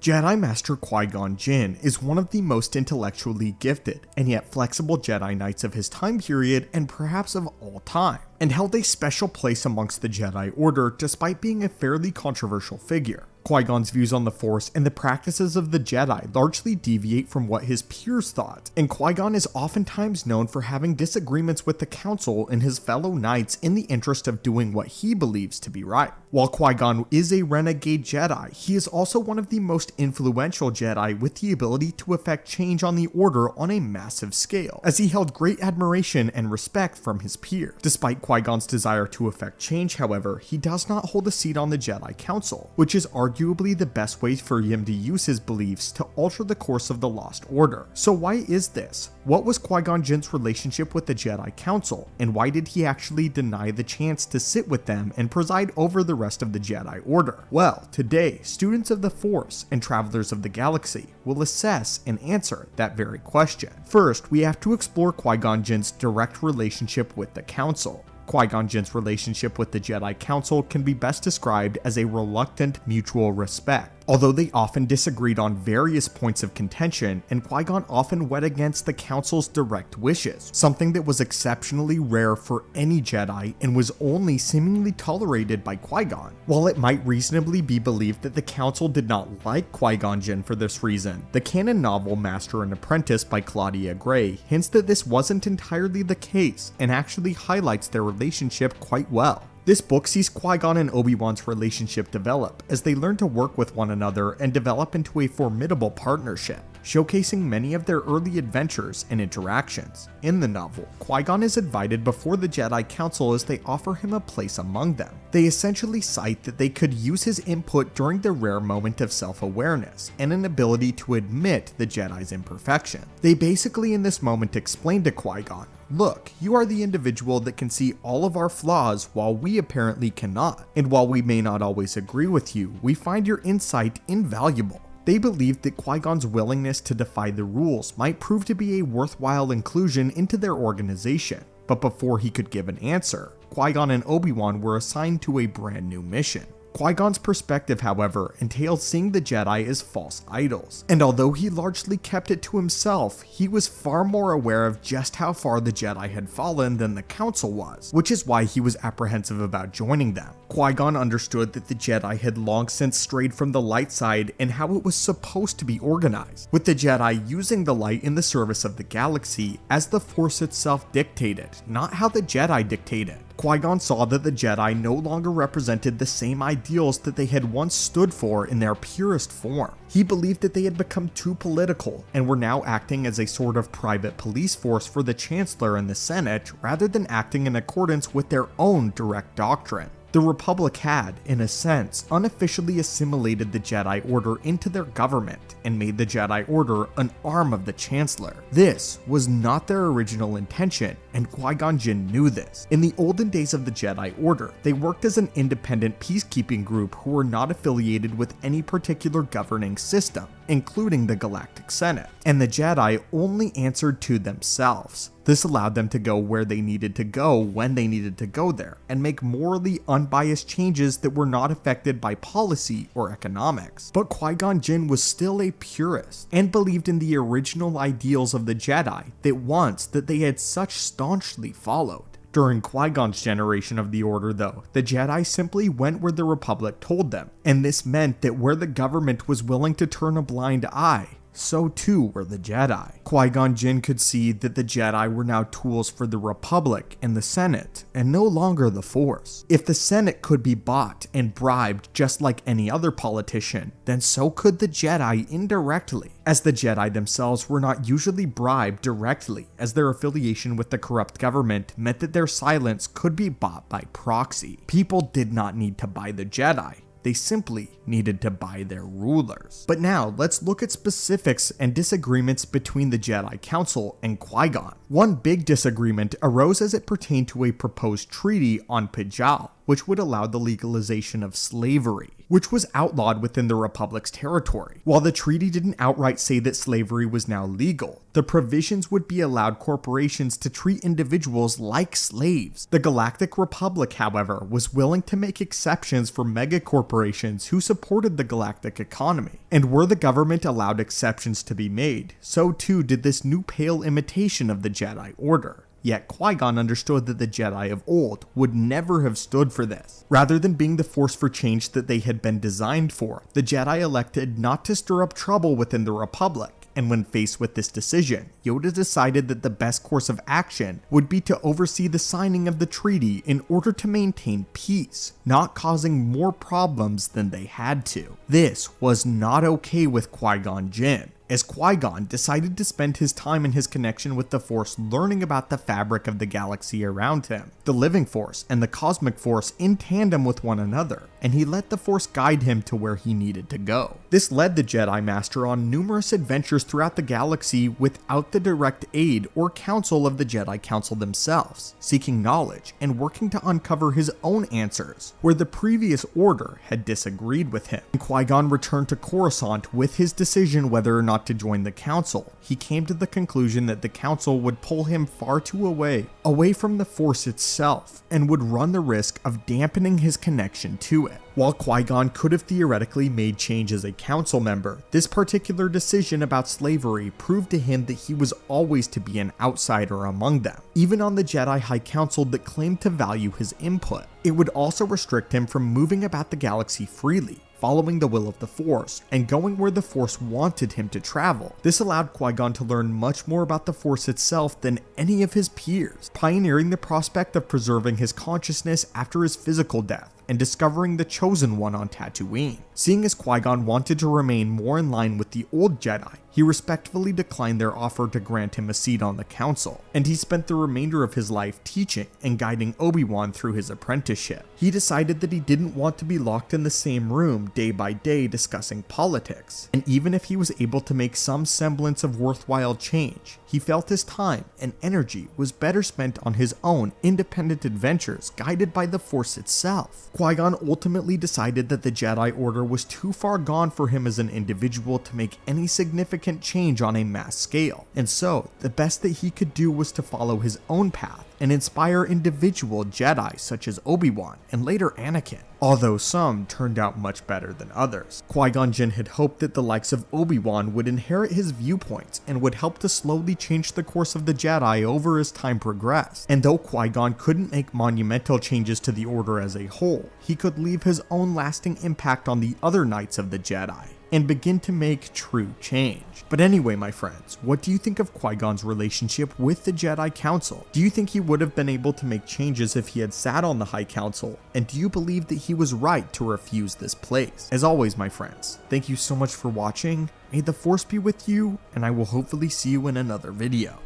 Jedi Master Qui-Gon Jinn is one of the most intellectually gifted and yet flexible Jedi Knights of his time period and perhaps of all time, and held a special place amongst the Jedi Order despite being a fairly controversial figure. Qui-Gon's views on the Force and the practices of the Jedi largely deviate from what his peers thought, and Qui-Gon is oftentimes known for having disagreements with the Council and his fellow Knights in the interest of doing what he believes to be right. While Qui-Gon is a renegade Jedi, he is also one of the most influential Jedi with the ability to effect change on the Order on a massive scale, as he held great admiration and respect from his peers. Despite Qui-Gon's desire to effect change, however, he does not hold a seat on the Jedi Council, which is arguably the best way for him to use his beliefs to alter the course of the Lost Order. So why is this? What was Qui-Gon Jinn's relationship with the Jedi Council, and why did he actually deny the chance to sit with them and preside over the rest of the Jedi Order? Well, today, students of the Force and travelers of the galaxy will assess and answer that very question. First, we have to explore Qui-Gon Jinn's direct relationship with the Council. Qui-Gon Jinn's relationship with the Jedi Council can be best described as a reluctant mutual respect. Although they often disagreed on various points of contention, and Qui-Gon often went against the Council's direct wishes, something that was exceptionally rare for any Jedi and was only seemingly tolerated by Qui-Gon. While it might reasonably be believed that the Council did not like Qui-Gon Jinn for this reason, the canon novel Master and Apprentice by Claudia Gray hints that this wasn't entirely the case and actually highlights their relationship quite well. This book sees Qui-Gon and Obi-Wan's relationship develop as they learn to work with one another and develop into a formidable partnership, showcasing many of their early adventures and interactions. In the novel, Qui-Gon is invited before the Jedi Council as they offer him a place among them. They essentially cite that they could use his input during the rare moment of self-awareness and an ability to admit the Jedi's imperfection. They basically in this moment explain to Qui-Gon, "Look, you are the individual that can see all of our flaws while we apparently cannot, and while we may not always agree with you, we find your insight invaluable." They believed that Qui-Gon's willingness to defy the rules might prove to be a worthwhile inclusion into their organization, but before he could give an answer, Qui-Gon and Obi-Wan were assigned to a brand new mission. Qui-Gon's perspective, however, entailed seeing the Jedi as false idols, and although he largely kept it to himself, he was far more aware of just how far the Jedi had fallen than the Council was, which is why he was apprehensive about joining them. Qui-Gon understood that the Jedi had long since strayed from the light side and how it was supposed to be organized, with the Jedi using the light in the service of the galaxy as the Force itself dictated, not how the Jedi dictated. Qui-Gon saw that the Jedi no longer represented the same ideals that they had once stood for in their purest form. He believed that they had become too political and were now acting as a sort of private police force for the Chancellor and the Senate rather than acting in accordance with their own direct doctrine. The Republic had, in a sense, unofficially assimilated the Jedi Order into their government and made the Jedi Order an arm of the Chancellor. This was not their original intention, and Qui-Gon Jinn knew this. In the olden days of the Jedi Order, they worked as an independent peacekeeping group who were not affiliated with any particular governing system, including the Galactic Senate, and the Jedi only answered to themselves. This allowed them to go where they needed to go when they needed to go there, and make morally unbiased changes that were not affected by policy or economics. But Qui-Gon Jinn was still a purist, and believed in the original ideals of the Jedi that they had such staunchly followed. During Qui-Gon's generation of the Order though, the Jedi simply went where the Republic told them, and this meant that where the government was willing to turn a blind eye, so too were the Jedi. Qui-Gon Jinn could see that the Jedi were now tools for the Republic and the Senate, and no longer the Force. If the Senate could be bought and bribed just like any other politician, then so could the Jedi indirectly, as the Jedi themselves were not usually bribed directly, as their affiliation with the corrupt government meant that their silence could be bought by proxy. People did not need to buy the Jedi. They simply needed to buy their rulers. But now, let's look at specifics and disagreements between the Jedi Council and Qui-Gon. One big disagreement arose as it pertained to a proposed treaty on Pijal, which would allow the legalization of slavery, which was outlawed within the Republic's territory. While the treaty didn't outright say that slavery was now legal, the provisions would be allowed corporations to treat individuals like slaves. The Galactic Republic, however, was willing to make exceptions for megacorporations who supported the galactic economy. And were the government allowed exceptions to be made, so too did this new pale imitation of the Jedi Order. Yet Qui-Gon understood that the Jedi of old would never have stood for this. Rather than being the force for change that they had been designed for, the Jedi elected not to stir up trouble within the Republic. And when faced with this decision, Yoda decided that the best course of action would be to oversee the signing of the treaty in order to maintain peace, not causing more problems than they had to. This was not okay with Qui-Gon Jinn, as Qui-Gon decided to spend his time in his connection with the Force learning about the fabric of the galaxy around him, the living Force and the cosmic Force in tandem with one another, and he let the Force guide him to where he needed to go. This led the Jedi Master on numerous adventures throughout the galaxy without the direct aid or counsel of the Jedi Council themselves, seeking knowledge and working to uncover his own answers, where the previous order had disagreed with him. Qui-Gon returned to Coruscant with his decision whether or not to join the Council. He came to the conclusion that the Council would pull him far too away from the Force itself, and would run the risk of dampening his connection to it. While Qui-Gon could have theoretically made change as a council member, this particular decision about slavery proved to him that he was always to be an outsider among them, even on the Jedi High Council that claimed to value his input. It would also restrict him from moving about the galaxy freely, following the will of the Force, and going where the Force wanted him to travel. This allowed Qui-Gon to learn much more about the Force itself than any of his peers, pioneering the prospect of preserving his consciousness after his physical death, and discovering the Chosen One on Tatooine. Seeing as Qui-Gon wanted to remain more in line with the old Jedi, he respectfully declined their offer to grant him a seat on the Council, and he spent the remainder of his life teaching and guiding Obi-Wan through his apprenticeship. He decided that he didn't want to be locked in the same room day by day discussing politics, and even if he was able to make some semblance of worthwhile change, he felt his time and energy was better spent on his own independent adventures guided by the Force itself. Qui-Gon ultimately decided that the Jedi Order was too far gone for him as an individual to make any significant change on a mass scale, and so the best that he could do was to follow his own path and inspire individual Jedi such as Obi-Wan and later Anakin, although some turned out much better than others. Qui-Gon Jinn had hoped that the likes of Obi-Wan would inherit his viewpoints and would help to slowly change the course of the Jedi over as time progressed, and though Qui-Gon couldn't make monumental changes to the Order as a whole, he could leave his own lasting impact on the other Knights of the Jedi and begin to make true change. But anyway, my friends, what do you think of Qui-Gon's relationship with the Jedi Council? Do you think he would have been able to make changes if he had sat on the High Council? And do you believe that he was right to refuse this place? As always, my friends, thank you so much for watching. May the Force be with you, and I will hopefully see you in another video.